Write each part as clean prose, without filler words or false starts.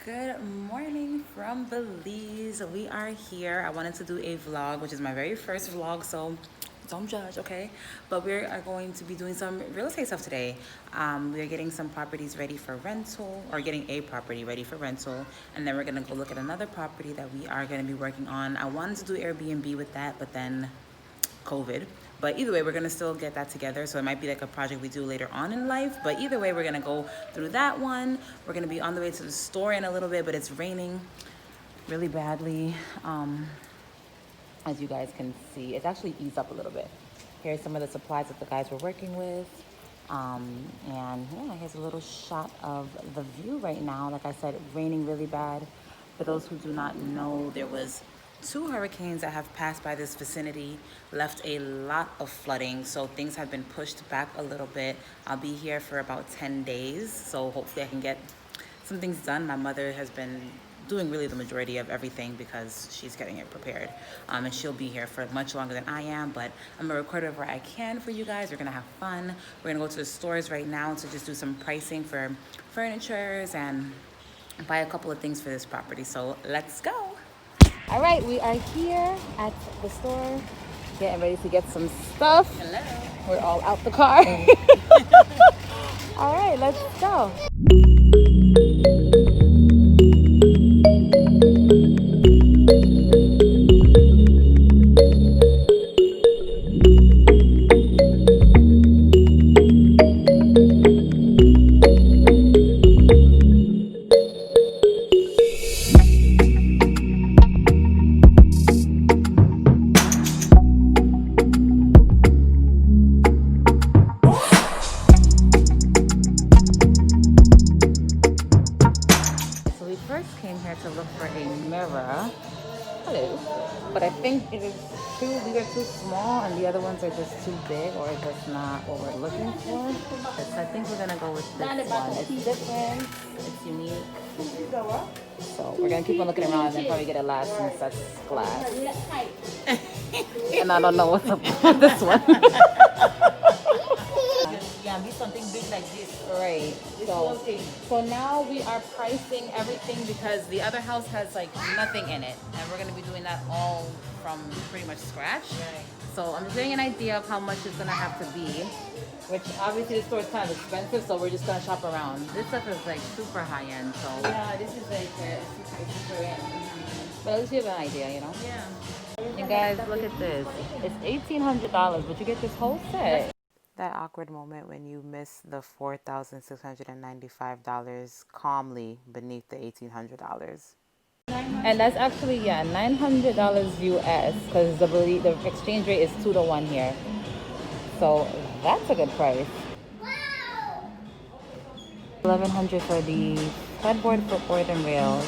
Good morning from Belize. We are here. I wanted to do a vlog, which is my very first vlog, so don't judge, okay? But we are going to be doing some real estate stuff today. We are getting some properties ready for rental, or getting a property ready for rental, and then we're gonna go look at another property that we are gonna be working on. I wanted to do Airbnb with that, but then COVID. But either way, we're gonna still get that together. So it might be like a project we do later on in life. But either way, we're gonna go through that one. We're gonna be on the way to the store in a little bit, but it's raining really badly. As you guys can see, it's actually eased up a little bit. Here's some of the supplies that the guys were working with. And yeah, here's a little shot of the view right now. Like I said, raining really bad. For those who do not know, there was two hurricanes that have passed by this vicinity, left a lot of flooding, so things have been pushed back a little bit. I'll be here for about 10 days, so hopefully I can get some things done. My mother has been doing really the majority of everything because she's getting it prepared, and she'll be here for much longer than I am, but I'm gonna record wherever I can for you guys. We're gonna have fun. We're gonna go to the stores right now to just do some pricing for furnitures and buy a couple of things for this property, so let's go. All right, we are here at the store, getting ready to get some stuff. Hello. We're all out the car. All right, let's go. To look for a mirror. Hello. But I think it is these are too small and the other ones are just too big, or just not what we're looking for. So I think we're gonna go with this one. It's different, it's unique. So we're gonna keep on looking around and then probably get a last since that's glass. And I don't know what's up with this one. Yeah, be something big like this. Right. So now we are pricing everything because the other house has like nothing in it, and we're gonna be doing that all from pretty much scratch. Right. So I'm just getting an idea of how much it's gonna have to be, which obviously the store is kind of expensive, so we're just gonna shop around. This stuff is like super high end, so yeah, this is like super end. But at least you have an idea, you know? Yeah. You guys, look at this. It's $1,800, but you get this whole set. That awkward moment when you miss the $4,695 calmly beneath the $1,800. And that's actually, yeah, $900 US, because the exchange rate is 2 to 1 here. So that's a good price. $1,100 for the headboard, footboard, and rails.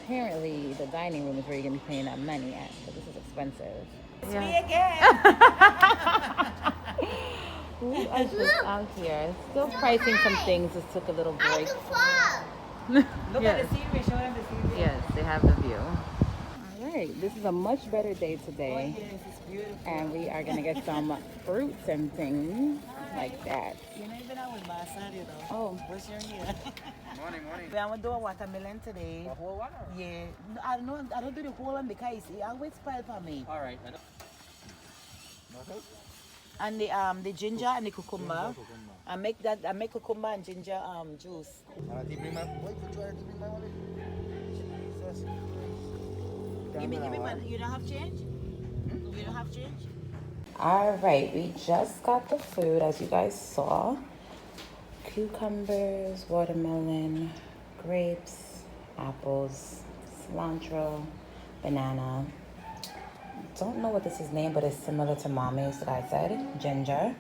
Apparently, the dining room is where you're gonna be paying that money at, but this is expensive. It's me again. We are just out here, still pricing some things. Just took a little break. Look at the scenery. Show them the scenery. Yes, they have the view. All right, this is a much better day today. Oh, yes, it's beautiful. And we are gonna get some fruits and things like that. You're not even out with my side, you know. Oh, what's your here? Morning. I'm gonna do a watermelon today. A whole one? Or? Yeah. I don't do the whole one because it always spoil for me. All right. And the ginger and the cucumber. I make cucumber and ginger juice. Give me man. You don't have change? You don't have change? All right, we just got the food, as you guys saw. Cucumbers, watermelon, grapes, apples, cilantro, banana. Don't know what this is named, but it's similar to mommy's, like I said. Ginger,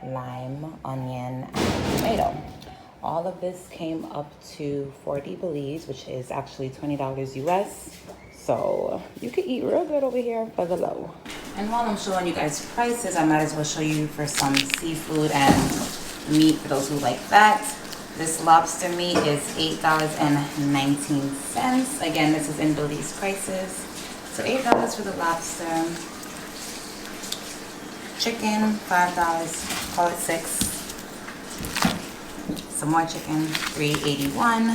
lime, onion, and tomato. All of this came up to 40 Belize, which is actually $20 US. So you can eat real good over here for the low. And while I'm showing you guys prices, I might as well show you for some seafood and meat for those who like that. This lobster meat is $8.19. Again, this is in Belize prices. So $8 for the lobster. Chicken, $5, call it $6. Some more chicken, $3.81.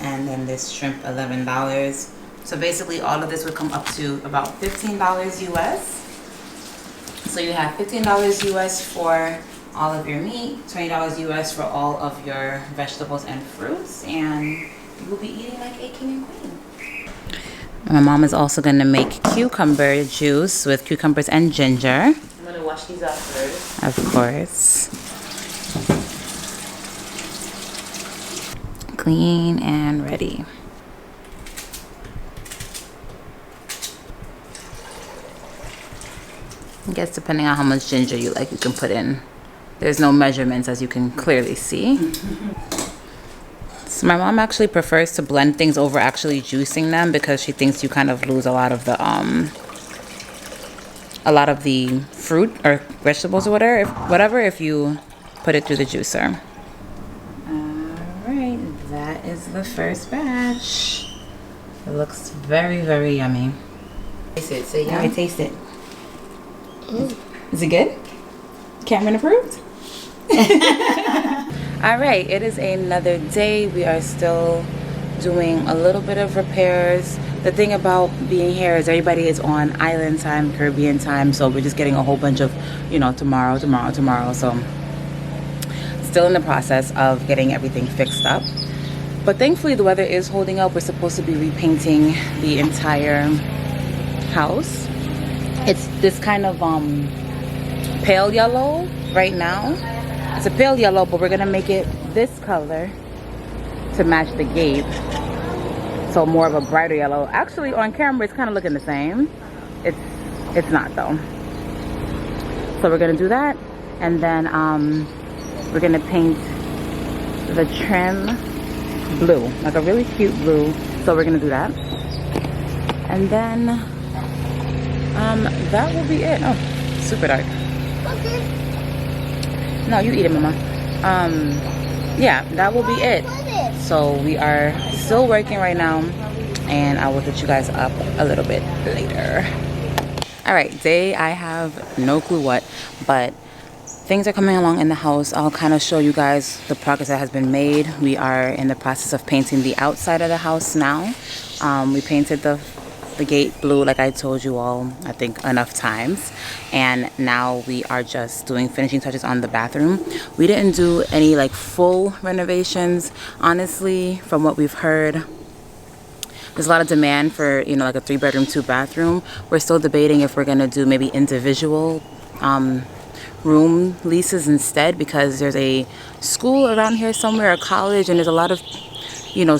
and then this shrimp $11. So basically all of this would come up to about $15 US. So you have $15 US for all of your meat, $20 US for all of your vegetables and fruits, and you will be eating like a king and queen. My mom is also going to make cucumber juice with cucumbers and ginger. I'm going to wash these off first. Of course. Clean and ready. I guess depending on how much ginger you like, you can put in. There's no measurements, as you can clearly see. So my mom actually prefers to blend things over actually juicing them because she thinks you kind of lose a lot of the fruit or vegetables or whatever if you put it through the juicer. Alright, that is the first batch. It looks very, very yummy. Taste it, say yum. Taste it. Is it good? Cameron approved? All right, it is another day. We are still doing a little bit of repairs. The thing about being here is everybody is on island time, Caribbean time, so we're just getting a whole bunch of, tomorrow. So still in the process of getting everything fixed up. But thankfully the weather is holding up. We're supposed to be repainting the entire house. It's this kind of pale yellow right now. It's a pale yellow, but we're gonna make it this color to match the gate. So more of a brighter yellow. Actually on camera it's kind of looking the same. It's not though. So we're gonna do that, and then we're gonna paint the trim blue, like a really cute blue. So we're gonna do that, and then that will be it. Oh, super dark. Okay. No, you eat it, mama. Yeah, that will be it. So we are still working right now, and I will hit you guys up a little bit later. All right, day I have no clue what, but things are coming along in the house. I'll kind of show you guys the progress that has been made. We are in the process of painting the outside of the house now. We painted the gate blue, like I told you all, I think enough times, and now we are just doing finishing touches on the bathroom. We didn't do any like full renovations, honestly. From what we've heard, there's a lot of demand for like a 3-bedroom 2-bathroom. We're still debating if we're gonna do maybe individual room leases instead, because there's a school around here somewhere, a college, and there's a lot of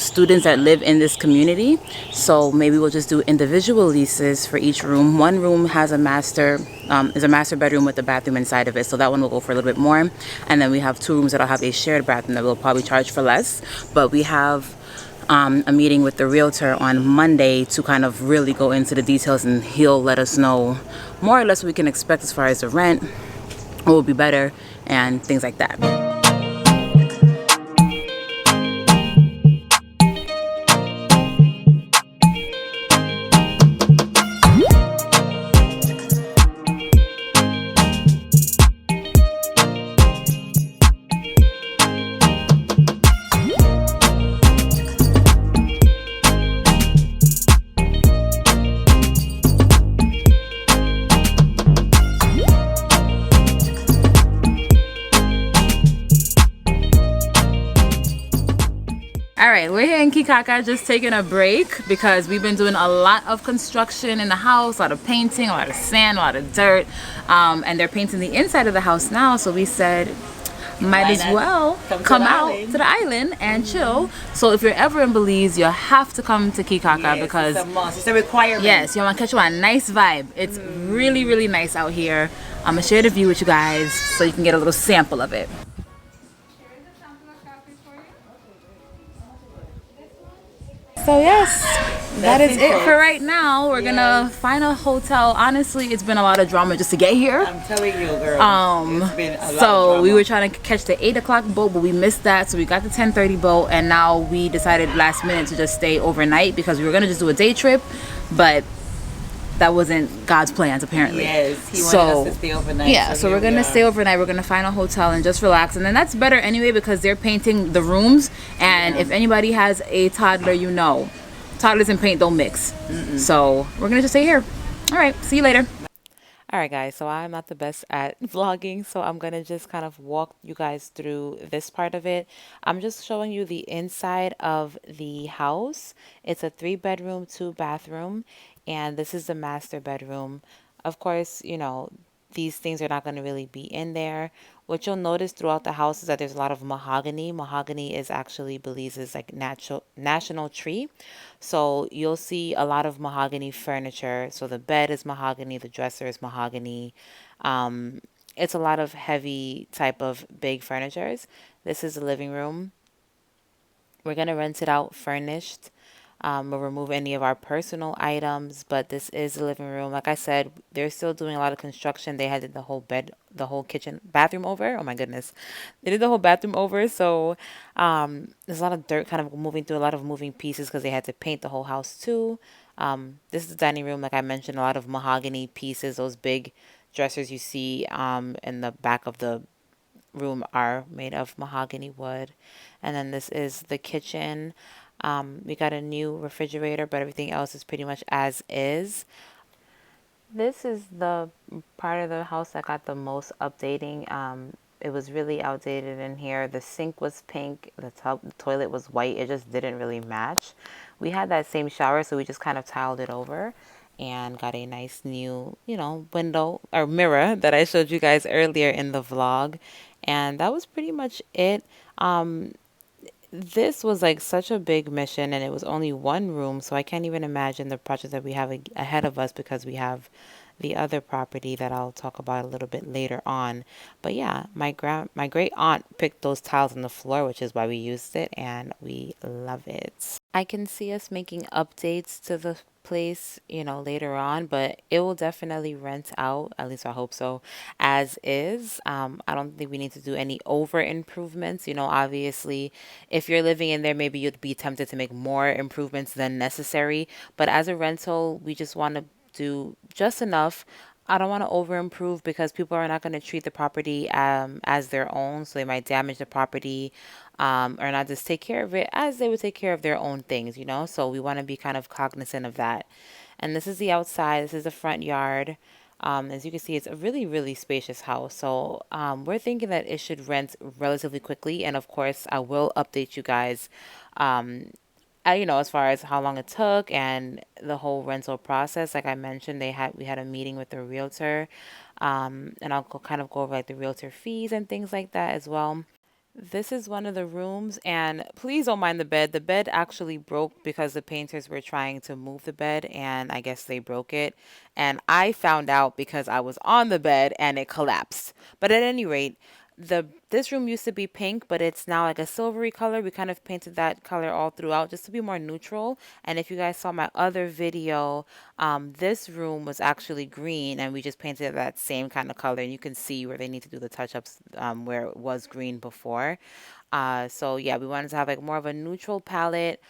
students that live in this community. So maybe we'll just do individual leases for each room. One room has a master bedroom with a bathroom inside of it, so that one will go for a little bit more. And then we have 2 rooms that'll have a shared bathroom that we'll probably charge for less. But we have a meeting with the realtor on Monday to kind of really go into the details, and he'll let us know more or less what we can expect as far as the rent, what will be better, and things like that. Alright, we're here in Caye Caulker just taking a break because we've been doing a lot of construction in the house, a lot of painting, a lot of sand, a lot of dirt, and they're painting the inside of the house now, so we said might as well come out to the island and chill. So if you're ever in Belize, you have to come to Caye Caulker, because it's a must. It's a requirement. Yes, you want to catch a nice vibe. It's really, really nice out here. I'm going to share the view with you guys so you can get a little sample of it. So yes, that is it for right now. We're gonna find a hotel. Honestly, it's been a lot of drama just to get here. I'm telling you, girl. It's been a lot of drama. We were trying to catch the 8 o'clock boat, but we missed that, so we got the 10:30 boat, and now we decided last minute to just stay overnight because we were gonna just do a day trip, but that wasn't God's plans, apparently. Yes, he wanted us to stay overnight. Yeah, so we're going to stay overnight. We're going to find a hotel and just relax. And then that's better anyway because they're painting the rooms. And if anybody has a toddler, you know, toddlers and paint don't mix. So we're going to just stay here. All right, see you later. All right, guys, so I'm not the best at vlogging, so I'm going to just kind of walk you guys through this part of it. I'm just showing you the inside of the house. It's a 3-bedroom, 2-bathroom, and this is the master bedroom. Of course, you know, these things are not going to really be in there. What you'll notice throughout the house is that there's a lot of mahogany. Mahogany is actually Belize's like national tree. So you'll see a lot of mahogany furniture. So the bed is mahogany, the dresser is mahogany. It's a lot of heavy type of big furnitures. This is the living room. We're going to rent it out furnished. We'll remove any of our personal items, but this is the living room. Like I said, they're still doing a lot of construction. They had the whole bed, the whole kitchen, bathroom over. Oh my goodness. They did the whole bathroom over. So there's a lot of dirt kind of moving through, a lot of moving pieces because they had to paint the whole house too. This is the dining room. Like I mentioned, a lot of mahogany pieces, those big dressers you see in the back of the room are made of mahogany wood. And then this is the kitchen. We got a new refrigerator, but everything else is pretty much as is. This is the part of the house that got the most updating. It was really outdated in here. The sink was pink. The toilet was white. It just didn't really match. We had that same shower, so we just kind of tiled it over and got a nice new, you know, window or mirror that I showed you guys earlier in the vlog. And that was pretty much it. This was like such a big mission and it was only one room, so I can't even imagine the project that we have ahead of us because we have the other property that I'll talk about a little bit later on. But yeah, my great aunt picked those tiles on the floor, which is why we used it, and we love it. I can see us making updates to the place, you know, later on, but it will definitely rent out, at least I hope so, as is. I don't think we need to do any over improvements. You know, obviously, if you're living in there, maybe you'd be tempted to make more improvements than necessary. But as a rental, we just want to do just enough. I don't want to over improve because people are not going to treat the property as their own. So they might damage the property or not just take care of it as they would take care of their own things, you know? So we want to be kind of cognizant of that. And this is the outside. This is the front yard. As you can see, it's a really, really spacious house. So we're thinking that it should rent relatively quickly. And of course, I will update you guys you know, as far as how long it took and the whole rental process. Like I mentioned, we had a meeting with the realtor, and I'll kind of go over like the realtor fees and things like that as well. This is one of the rooms, and please don't mind the bed. The bed actually broke because the painters were trying to move the bed, and I guess they broke it. And I found out because I was on the bed and it collapsed. But at any rate, this room used to be pink, but it's now like a silvery color. We kind of painted that color all throughout just to be more neutral. And if you guys saw my other video, this room was actually green, and we just painted that same kind of color. And you can see where they need to do the touch-ups where it was green before. So yeah, we wanted to have like more of a neutral palette.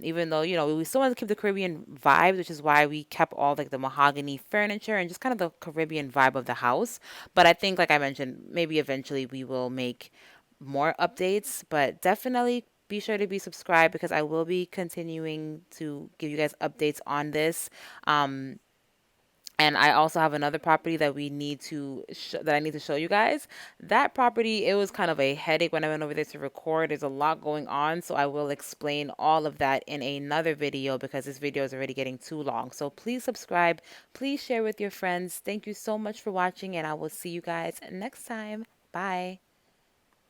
Even though, you know, we still wanted to keep the Caribbean vibe, which is why we kept all like the mahogany furniture and just kind of the Caribbean vibe of the house. But I think, like I mentioned, maybe eventually we will make more updates, but definitely be sure to be subscribed because I will be continuing to give you guys updates on this. And I also have another property that we need to that I need to show you guys. That property, it was kind of a headache when I went over there to record. There's a lot going on, so I will explain all of that in another video because this video is already getting too long. So please subscribe, please share with your friends. Thank you so much for watching, and I will see you guys next time. Bye.